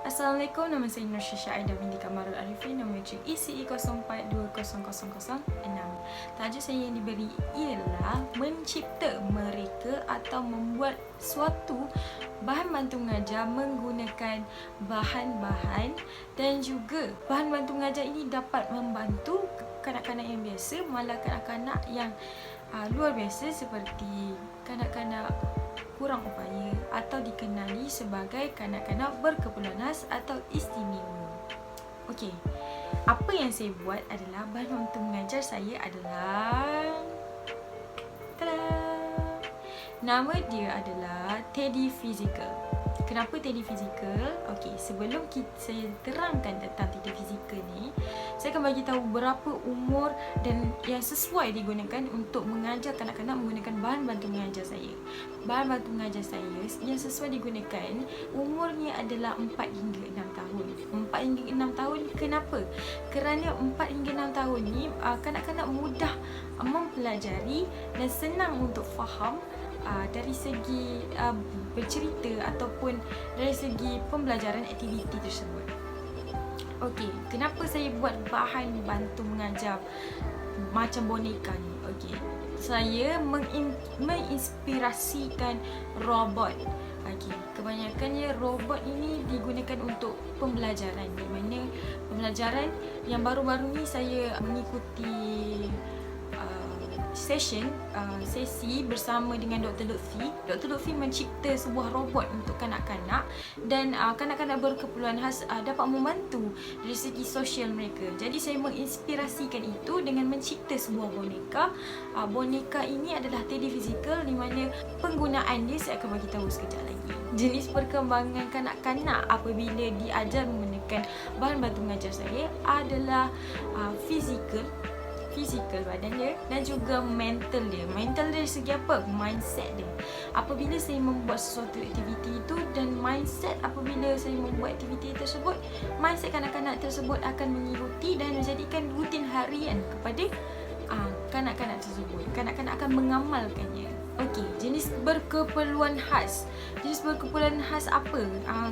Assalamualaikum, nama saya Nur Syisha Aida binti Kamarul Arifin, nombor cek ECE 04200006. Tajuk saya yang diberi ialah mencipta mereka atau membuat suatu bahan bantu mengajar menggunakan bahan-bahan, dan juga bahan bantu mengajar ini dapat membantu kanak-kanak yang biasa, malah kanak-kanak yang luar biasa seperti kanak-kanak kurang upaya atau dikenali sebagai kanak-kanak berkeperluan khas atau istimewa. Okey, apa yang saya buat adalah bahan untuk mengajar saya adalah nama dia adalah Teddy Physical. Kenapa Teddy Physical? Okey, sebelum saya terangkan tentang Teddy Physical ni, saya akan bagi tahu berapa umur dan yang sesuai digunakan untuk mengajar kanak-kanak menggunakan bahan bantu mengajar saya. Bahan bantu mengajar saya yang sesuai digunakan umurnya adalah 4 hingga 6 tahun. 4 hingga 6 tahun, kenapa? Kerana 4 hingga 6 tahun ni kanak-kanak mudah mempelajari dan senang untuk faham dari segi bercerita ataupun dari segi pembelajaran aktiviti tersebut. Okey, kenapa saya buat bahan bantu mengajar macam boneka ni? Okey, saya menginspirasikan robot. Okey, kebanyakannya robot ini digunakan untuk pembelajaran, di mana pembelajaran yang baru-baru ni saya mengikuti sesi bersama dengan Dr. Lutfi. Dr. Lutfi mencipta sebuah robot untuk kanak-kanak, dan kanak-kanak berkeperluan khas dapat membantu dari segi sosial mereka. Jadi saya menginspirasikan itu dengan mencipta sebuah boneka. Boneka ini adalah Teddy Physical, di mana penggunaan dia saya akan bagi tahu sekejap lagi. Jenis perkembangan kanak-kanak apabila diajar menggunakan bahan bantu mengajar saya adalah fizikal badan dia, dan juga mental dia. Mental dia dari segi apa? Mindset dia. Apabila saya membuat sesuatu aktiviti itu, dan mindset apabila saya membuat aktiviti tersebut, mindset kanak-kanak tersebut akan mengikuti dan menjadikan rutin harian kepada kanak-kanak tersebut. Kanak-kanak akan mengamalkannya. Okey, jenis berkeperluan khas. Jenis berkeperluan khas apa?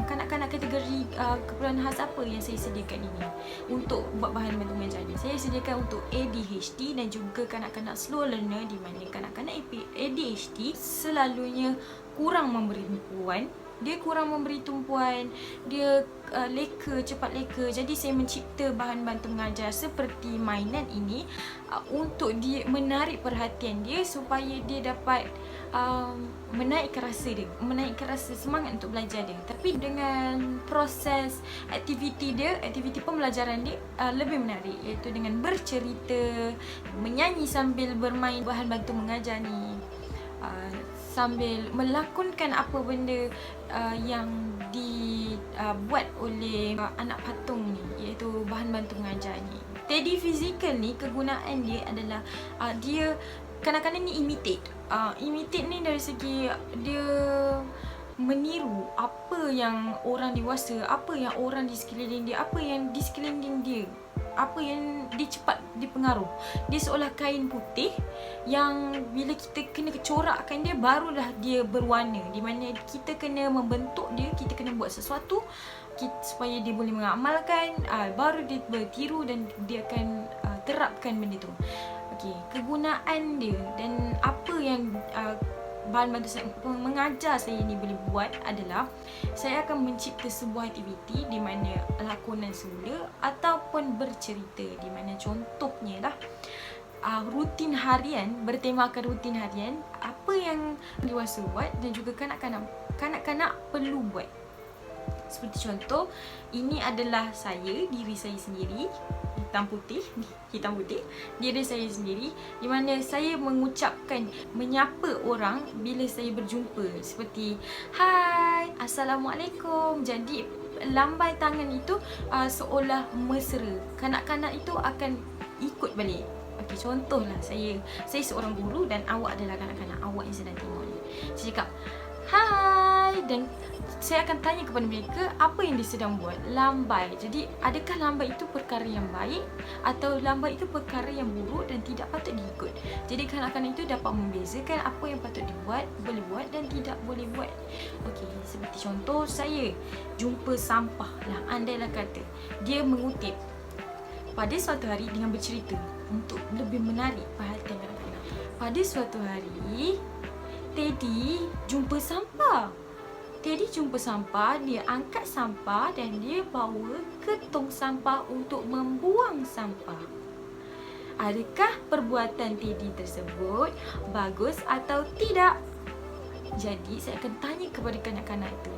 Kanak-kanak kategori keperluan khas apa yang saya sediakan ini untuk buat bahan bantu mengajar ni? Saya sediakan untuk ADHD dan juga kanak-kanak slow learner, di mana kanak-kanak ADHD selalunya kurang memberi tumpuan. Dia kurang memberi tumpuan, dia cepat leka. Jadi saya mencipta bahan bantu mengajar seperti mainan ini untuk dia menarik perhatian dia, supaya dia dapat menaikkan rasa semangat untuk belajar dia. Tapi dengan proses aktiviti pembelajaran dia lebih menarik, iaitu dengan bercerita, menyanyi sambil bermain bahan bantu mengajar ni, sambil melakonkan apa benda yang dibuat oleh anak patung ni, iaitu bahan bantu mengajar ni. Teddy Physical ni, kegunaan dia adalah dia kadang-kadang ni imitate ni dari segi dia meniru apa yang orang dewasa, apa yang orang di sekeliling dia, apa yang di sekeliling dia, apa yang dia cepat dipengaruh. Dia seolah kain putih yang bila kita kena corakkan dia, barulah dia berwarna. Di mana kita kena membentuk dia, kita kena buat sesuatu supaya dia boleh mengamalkan, baru dia bertiru dan dia akan terapkan benda tu. Okey, kegunaan dia dan apa yang bahan bantu mengajar saya ni boleh buat adalah saya akan mencipta sebuah aktiviti di mana lakonan semula ataupun bercerita, di mana contohnya lah rutin harian, bertemakan rutin harian, apa yang dewasa buat dan juga kanak-kanak perlu buat. Seperti contoh, ini adalah diri saya sendiri, hitam putih, diri saya sendiri, di mana saya menyapa orang bila saya berjumpa, seperti hai, assalamualaikum. Jadi lambai tangan itu seolah mesra. Kanak-kanak itu akan ikut balik. Okey, contohlah saya seorang guru dan awak adalah kanak-kanak, awak yang sedang tengok ni. Saya cakap, hai, dan saya akan tanya kepada mereka apa yang dia sedang buat. Lambai. Jadi adakah lambai itu perkara yang baik atau lambai itu perkara yang buruk dan tidak patut diikut. Jadi kanak-kanak itu dapat membezakan apa yang patut dibuat, boleh buat dan tidak boleh buat. Okey, seperti contoh saya jumpa sampah lah, andailah kata dia mengutip pada suatu hari dengan bercerita untuk lebih menarik perhatian kanak-kanak. Pada suatu hari Teddy jumpa sampah. Teddy jumpa sampah, dia angkat sampah dan dia bawa ke tong sampah untuk membuang sampah. Adakah perbuatan Teddy tersebut bagus atau tidak? Jadi saya akan tanya kepada kanak-kanak itu.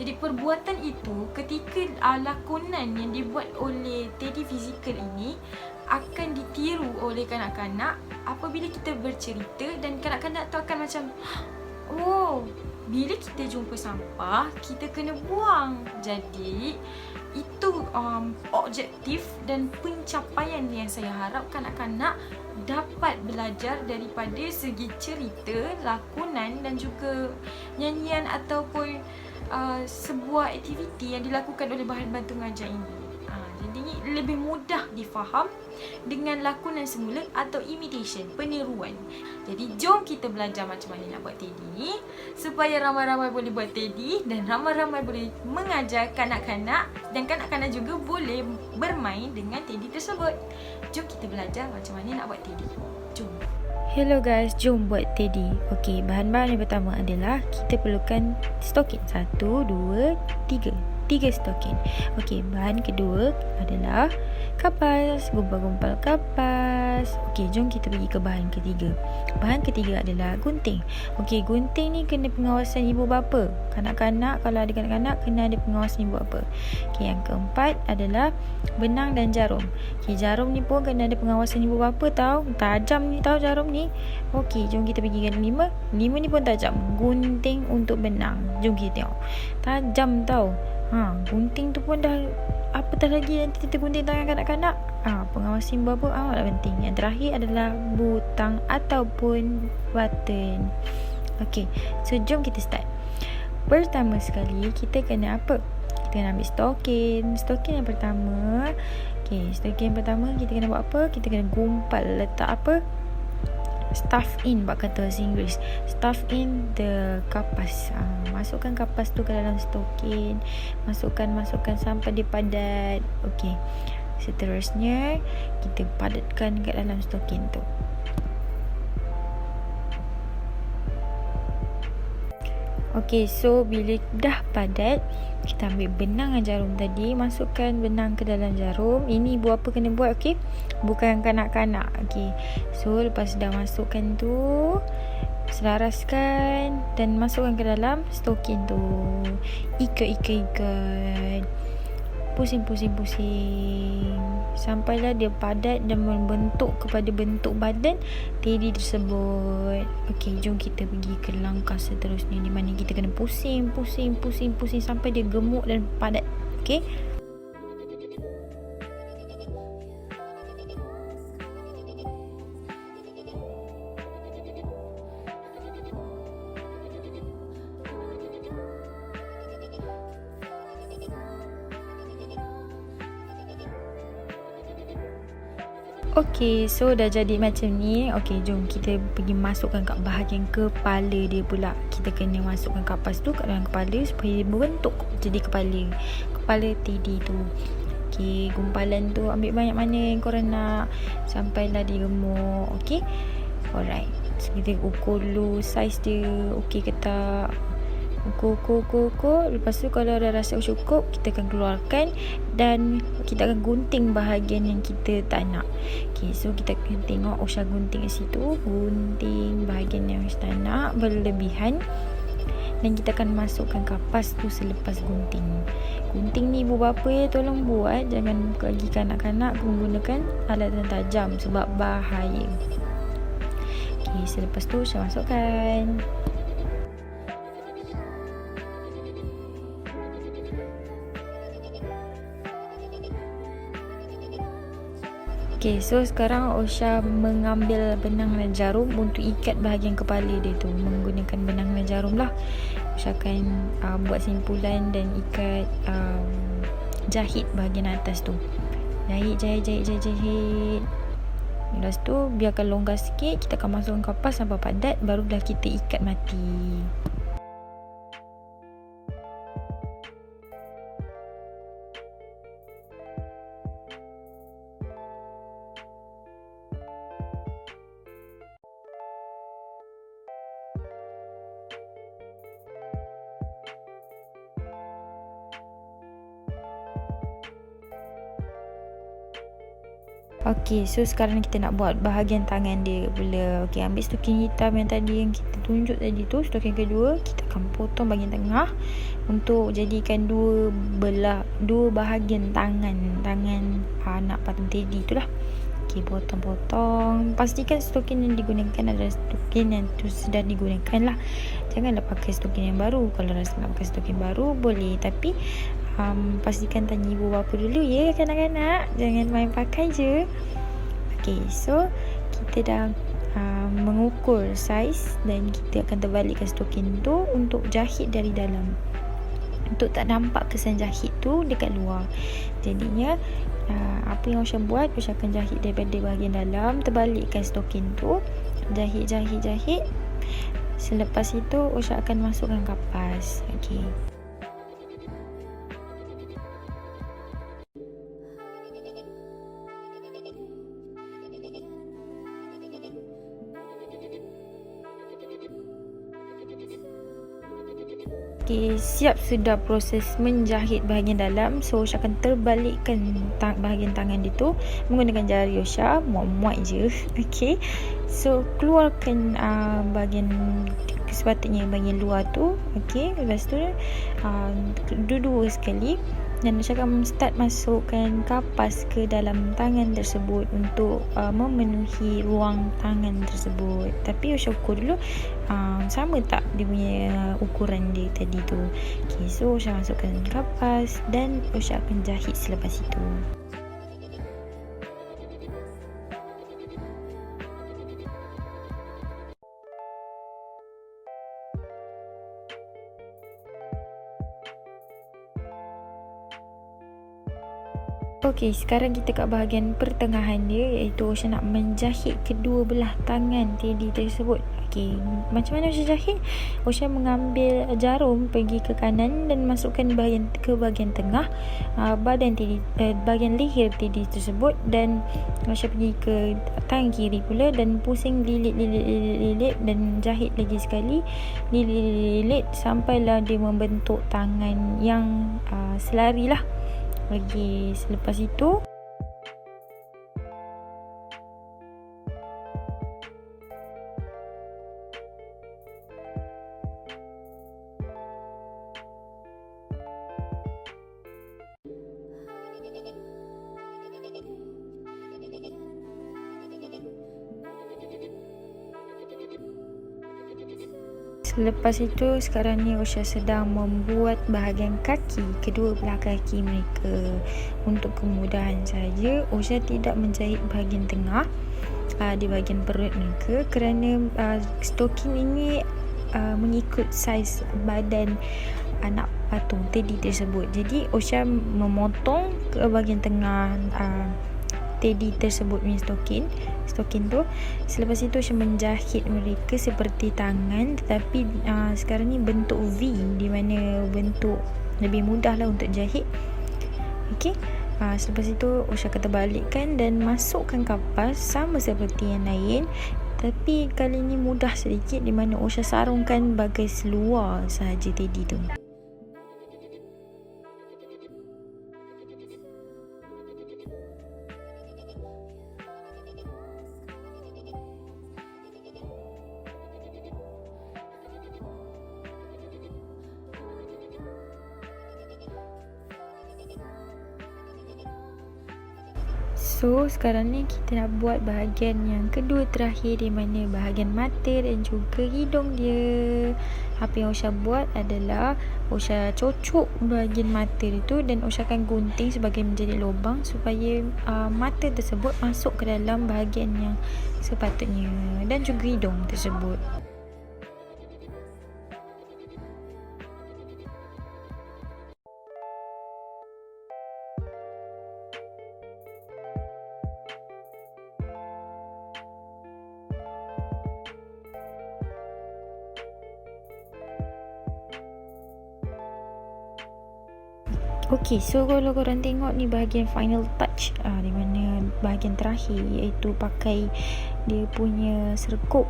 Jadi perbuatan itu ketika lakonan yang dibuat oleh Teddy fizikal ini akan ditiru oleh kanak-kanak apabila kita bercerita, dan kanak-kanak tu akan macam, oh, bila kita jumpa sampah, kita kena buang. Jadi itu objektif dan pencapaian yang saya harap kanak-kanak dapat belajar daripada segi cerita, lakonan dan juga nyanyian ataupun sebuah aktiviti yang dilakukan oleh bahan bantu mengajar ini. Jadi lebih mudah difaham dengan lakonan semula atau imitation, peniruan. Jadi jom kita belajar macam mana nak buat Teddy supaya ramai-ramai boleh buat Teddy dan ramai-ramai boleh mengajar kanak-kanak, dan kanak-kanak juga boleh bermain dengan Teddy tersebut. Jom kita belajar macam mana nak buat Teddy. Jom. Hello guys, jom buat Teddy. Okey, bahan-bahan yang pertama adalah kita perlukan stokin. 1, 2, 3 stokin. Okey, bahan kedua adalah kapas, gumpal-gumpal kapas. Okey, jom kita pergi ke bahan ketiga. Bahan ketiga adalah gunting. Okey, gunting ni kena pengawasan ibu bapa. Kanak-kanak, kalau ada kanak-kanak, kena ada pengawasan ibu bapa. Okey, yang keempat adalah benang dan jarum. Okey, jarum ni pun kena ada pengawasan ibu bapa tau. Tajam ni tau jarum ni. Okey, jom kita pergi ke 5. 5 ni pun tajam. Gunting untuk benang. Jom kita tengok. Tajam tau. Gunting tu pun dah apatah lagi nanti kita gunting tangan kanak-kanak. Pengawasan bapa amatlah penting. Yang terakhir adalah butang ataupun button. Okey, so jom kita start. Pertama sekali kita kena apa? Kita kena ambil stokin. Stokin yang pertama. Okey, stokin yang pertama kita kena buat apa? Kita kena gumpal, letak apa? Stuff in, buat kata bahasa Inggeris. Stuff in the kapas. Masukkan kapas tu ke dalam stokin. Masukkan sampai dia padat. Okey. Seterusnya kita padatkan kat dalam stokin tu. Okey, so bila dah padat, kita ambil benang dan jarum tadi, masukkan benang ke dalam jarum. Ini ibu apa kena buat, okey? Bukan kanak-kanak. Okey. So lepas dah masukkan tu, selaraskan dan masukkan ke dalam stokin tu. Ikat. Pusing sampailah dia padat dan membentuk kepada bentuk badan Teddy tersebut. Okey, jom kita pergi ke langkah seterusnya, di mana kita kena pusing sampai dia gemuk dan padat. Okey. Okey, so dah jadi macam ni. Okey, jom kita pergi masukkan kat bahagian kepala dia pula. Kita kena masukkan kapas tu kat dalam kepala supaya dia berbentuk jadi kepala Teddy tu. Okey, gumpalan tu ambil banyak mana yang korang nak sampailah dia gemuk. Okey, alright. So kita ukur dulu saiz dia okey ke tak. Ukur. Lepas tu kalau dah rasa cukup, kita akan keluarkan dan kita akan gunting bahagian yang kita tak nak. Okay, so kita akan tengok Osha gunting kat situ. Gunting bahagian yang kita tak nak berlebihan. Dan kita akan masukkan kapas tu selepas gunting. Gunting ni ibu bapa tolong buat. Jangan bagi kanak-kanak menggunakan alat yang tajam sebab bahaya. Okay, selepas tu saya masukkan. Okay, so sekarang Osha mengambil benang dan jarum untuk ikat bahagian kepala dia tu. Menggunakan benang dan jarum lah. Usha akan buat simpulan dan ikat jahit bahagian atas tu. Jahit. Lepas tu biarkan longgar sikit, kita akan masukkan kapas sampai padat, baru dah kita ikat mati. Okey, so sekarang kita nak buat bahagian tangan dia pula. Okey, ambil stokin hitam yang tadi yang kita tunjuk tadi tu, stokin kedua, kita akan potong bahagian tengah untuk jadikan dua bahagian tangan anak patung teddy tu lah. Okey, potong-potong. Pastikan stokin yang digunakan adalah stokin yang tu sudah digunakan lah. Janganlah pakai stokin yang baru. Kalau rasa nak pakai stokin baru boleh, tapi pastikan tanya ibu bapa dulu ya kanak-kanak, jangan main pakai je. Okay, so kita dah mengukur saiz dan kita akan terbalikkan stokin tu untuk jahit dari dalam, untuk tak nampak kesan jahit tu dekat luar. Jadinya apa yang Usha buat, Usha akan jahit daripada bahagian dalam, terbalikkan stokin tu, jahit. Selepas itu Usha akan masukkan kapas. Okay. Okay, siap sudah proses menjahit bahagian dalam. So Usha akan terbalikkan bahagian tangan dia tu menggunakan jari Usha, muat-muat je. Okay, so keluarkan bahagian sepatutnya bahagian luar tu. Okay, lepas tu dua sekali, dan Usha akan start masukkan kapas ke dalam tangan tersebut untuk memenuhi ruang tangan tersebut. Tapi Usha ukur dulu sama tak dia punya ukuran dia tadi tu. Okay, so Usha masukkan kapas dan Usha akan jahit selepas itu. Okey, sekarang kita kat bahagian pertengahan dia, iaitu Usha nak menjahit kedua belah tangan teddy tersebut. Okey, macam mana Usha jahit? Usha mengambil jarum pergi ke kanan dan masukkan ke bahagian tengah badan teddy, bahagian leher teddy tersebut, dan Usha pergi ke tangan kiri pula dan pusing lilit dan jahit lagi sekali, lilit sampailah dia membentuk tangan yang selari lah. Lagi selepas itu sekarang ni Usha sedang membuat bahagian kaki, kedua belah kaki mereka. Untuk kemudahan saja, Usha tidak menjahit bahagian tengah di bahagian perut mereka, kerana stokin ini mengikut saiz badan anak patung teddy tersebut. Jadi Usha memotong ke bahagian tengah teddy tersebut punya stokin tu. Selepas itu Usha menjahit mereka seperti tangan, tetapi sekarang ni bentuk V, di mana bentuk lebih mudah lah untuk jahit. Okey, selepas itu Usha akan terbalikkan dan masukkan kapas sama seperti yang lain, tapi kali ni mudah sedikit, di mana Usha sarungkan bagai seluar sahaja teddy tu. So sekarang ni kita nak buat bahagian yang kedua terakhir, di mana bahagian mata dan juga hidung dia. Apa yang Usha buat adalah Usha cocok bahagian mata itu dan Usha akan gunting sebagai menjadi lubang supaya mata tersebut masuk ke dalam bahagian yang sepatutnya, dan juga hidung tersebut. Okay, so kalau korang tengok ni bahagian final touch, di mana bahagian terakhir, iaitu pakai dia punya serkup.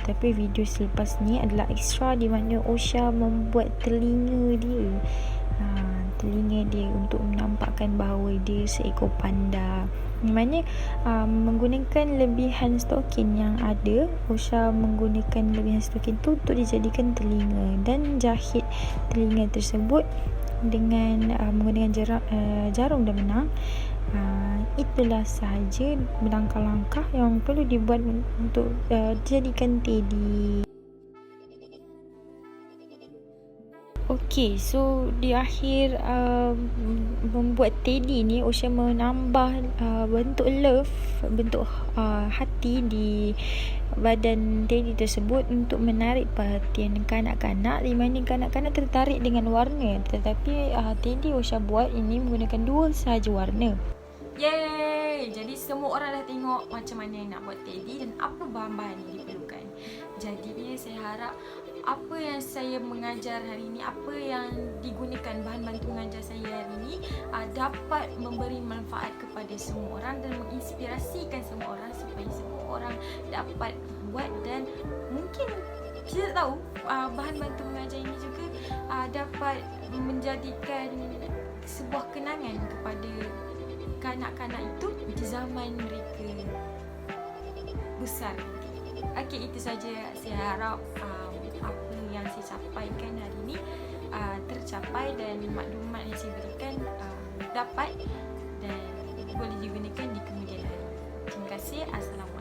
Tapi video selepas ni adalah extra, di mana Osha membuat telinga dia, untuk menampakkan bahawa dia seekor panda. Di mana menggunakan lebihan stokin yang ada, Osha menggunakan lebihan stokin tu untuk dijadikan telinga dan jahit telinga tersebut dengan menggunakan jarum dan benang. Itulah sahaja langkah-langkah yang perlu dibuat untuk dijadikan teddy. Okay, so di akhir membuat teddy ni, Osha menambah bentuk love, bentuk hati di badan teddy tersebut untuk menarik perhatian kanak-kanak, di mana kanak-kanak tertarik dengan warna. Tetapi teddy Osha buat ini menggunakan 2 sahaja warna. Yeay! Jadi semua orang dah tengok macam mana nak buat teddy dan apa bahan-bahan yang diperlukan. Jadi saya harap apa yang saya mengajar hari ini, apa yang digunakan bahan bantu mengajar saya hari ini dapat memberi manfaat kepada semua orang dan menginspirasikan semua orang supaya semua orang dapat buat, dan mungkin kita tak tahu bahan bantu mengajar ini juga dapat menjadikan sebuah kenangan kepada kanak-kanak itu di zaman mereka besar. Okey, itu saja. Saya harap apa yang saya sampaikan hari ini tercapai dan maklumat yang saya berikan dapat dan boleh digunakan di kemudian hari. Terima kasih. Assalamualaikum.